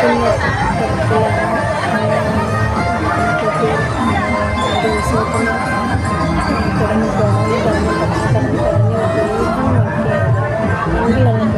ഒരുക്കുന്ന തിരക്കിലാണ്. ഉത്സവത്തിന് തുടങ്ങി പോകണമെന്ന് പറഞ്ഞു എങ്കിലൊന്നും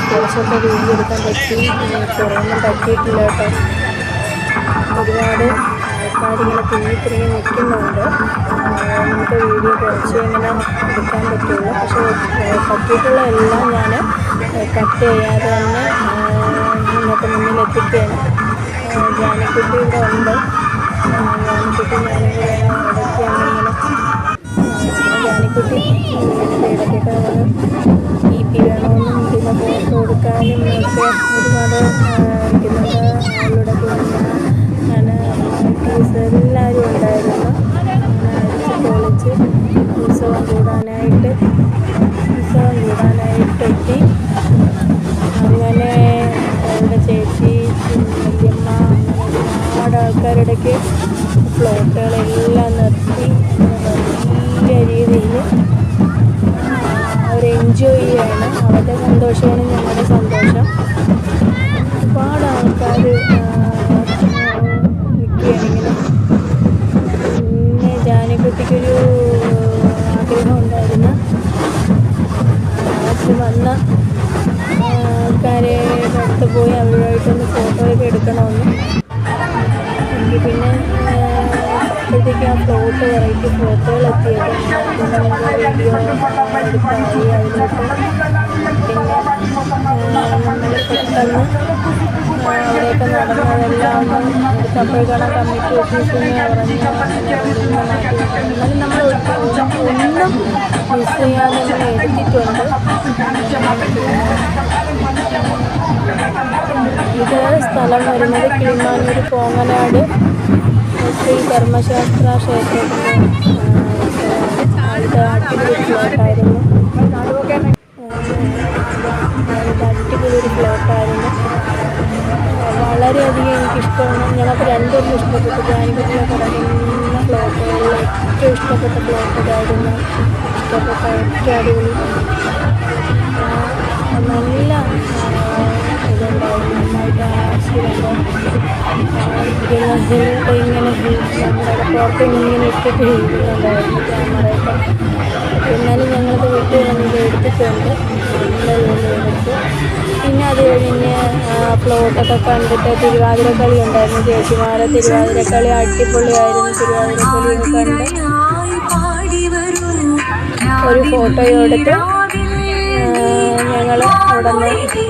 കുറച്ചൊക്കെ വീഡിയോ എടുക്കാൻ പറ്റി. കുറേയൊന്നും പറ്റിയിട്ടില്ല കേട്ടോ. ഒരുപാട് ആൾക്കാരിങ്ങനെ തിങ്ങി നിൽക്കുന്നുണ്ട്. നമുക്ക് വീഡിയോ കുറച്ച് ഇങ്ങനെ എടുക്കാൻ പറ്റുള്ളൂ. പക്ഷേ പറ്റിയിട്ടുള്ള എല്ലാം ഞാൻ കട്ട് ചെയ്യാതെ തന്നെ നിങ്ങൾക്ക് മുന്നിൽ എത്തിക്കുകയാണ്. ജാനിക്കുട്ടി ഇവിടെ ഉണ്ട്. ജാനിക്കുട്ടി ഞാനിവിടെ ഇടയ്ക്കാണ് ജാനിക്കുട്ടി ഇടയ്ക്കൊക്കെ EP വേണമെന്നും പിന്നെ ഫോട്ടോ കൊടുക്കാനും ഒക്കെ ഒരുപാട് ഇരിക്കുന്നുണ്ട്. അവളുടെ പിന്നെ എല്ലാവരും ഉണ്ടായിരുന്നു. അടിച്ച് പൊളിച്ച് ഉത്സവം കൂടാനായിട്ട് എത്തി. അങ്ങനെ അവരുടെ ചേച്ചി വല്യമ്മ ഒരുപാട് ആൾക്കാരുടെയൊക്കെ ഫ്ലോട്ടുകളെല്ലാം നിർത്തി വലിയ രീതിയിൽ അവർ എൻജോയ് ചെയ്യാണ്. അവരുടെ സന്തോഷമാണ് ഞങ്ങളുടെ സന്തോഷം. ഒരുപാട് ആൾക്കാർ നിൽക്കുകയാണിങ്ങനെ. പിന്നെ ജാനിക്കുട്ടിക്കൊരു ആഗ്രഹം ഉണ്ടായിരുന്നു. ആദ്യം വന്ന ആൾക്കാരെ അടുത്ത് പോയി അവരുമായിട്ടൊന്ന് ഫോട്ടോയൊക്കെ എടുക്കണമെന്ന്. എനിക്ക് പിന്നെ അപ്പോഴത്തേക്ക് ആ വെറൈറ്റി ഫ്ലോട്ടുകൾ എത്തിയത് വീഡിയോ എടുത്തായി. അതിലോട്ട് പിന്നെ നമ്മൾ പെട്ടെന്ന് അവിടെയൊക്കെ നടന്നതെല്ലാം എടുത്തപ്പോഴേക്കാണ് കമ്മിറ്റി ഓഫീസിൽ നിന്ന് പറഞ്ഞ് മാറ്റി. എന്നാലും നമ്മൾ ഒന്നും മിസ് ചെയ്യാതെ നമ്മൾ എടുത്തിട്ടുണ്ട്. ഇത് സ്ഥലം വരുന്നത് കിളിമാനൂർ പോങ്ങനാട് ശ്രീ ധർമ്മശാസ്ത്ര ക്ഷേത്രത്തിൻ്റെ ഇത് അടിപൊളി ഫ്ലോട്ടായിരുന്നു. അടിപൊളി ഒരു ഫ്ലോട്ടായിരുന്നു. വളരെയധികം എനിക്കിഷ്ടമാണ്. ഞങ്ങൾക്ക് രണ്ടുപേർക്കും ഇഷ്ടപ്പെട്ടു. ജാനിക്കുട്ടിയെ കിടക്കുന്ന ഫ്ലോട്ടുകളിൽ ഏറ്റവും ഇഷ്ടപ്പെട്ട ഫ്ലോട്ട് ഇതായിരുന്നു. ഇഷ്ടപ്പെട്ട ഏറ്റവും അടിപൊളി നല്ല ഇതുണ്ടായിരുന്നു. നന്നായിട്ട് ഇങ്ങനെ നമ്മുടെ പുറത്ത് ഇങ്ങനെ ഇട്ടിട്ട് ഇരിക്കുന്നുണ്ടായിരുന്നു ക്യാമറയൊക്കെ. എന്നാലും ഞങ്ങളത് വിട്ട് ഇത് എടുത്തിട്ടുണ്ട്. എടുത്ത് പിന്നെ അത് കഴിഞ്ഞ് ഫ്ലോട്ടൊക്കെ കണ്ടിട്ട് തിരുവാതിരക്കളി ഉണ്ടായിരുന്നു. ചേച്ചിമാരെ തിരുവാതിരക്കളി അടിപൊളിയായിരുന്നു. തിരുവാതിരക്കളിയൊക്കെ കണ്ട് ഒരു ഫോട്ടോയും എടുത്ത് ഞങ്ങൾ അവിടെ നിന്ന് തിരിച്ച്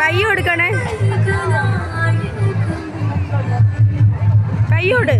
കൈ കൊടുക്കണേ. കൈയോട്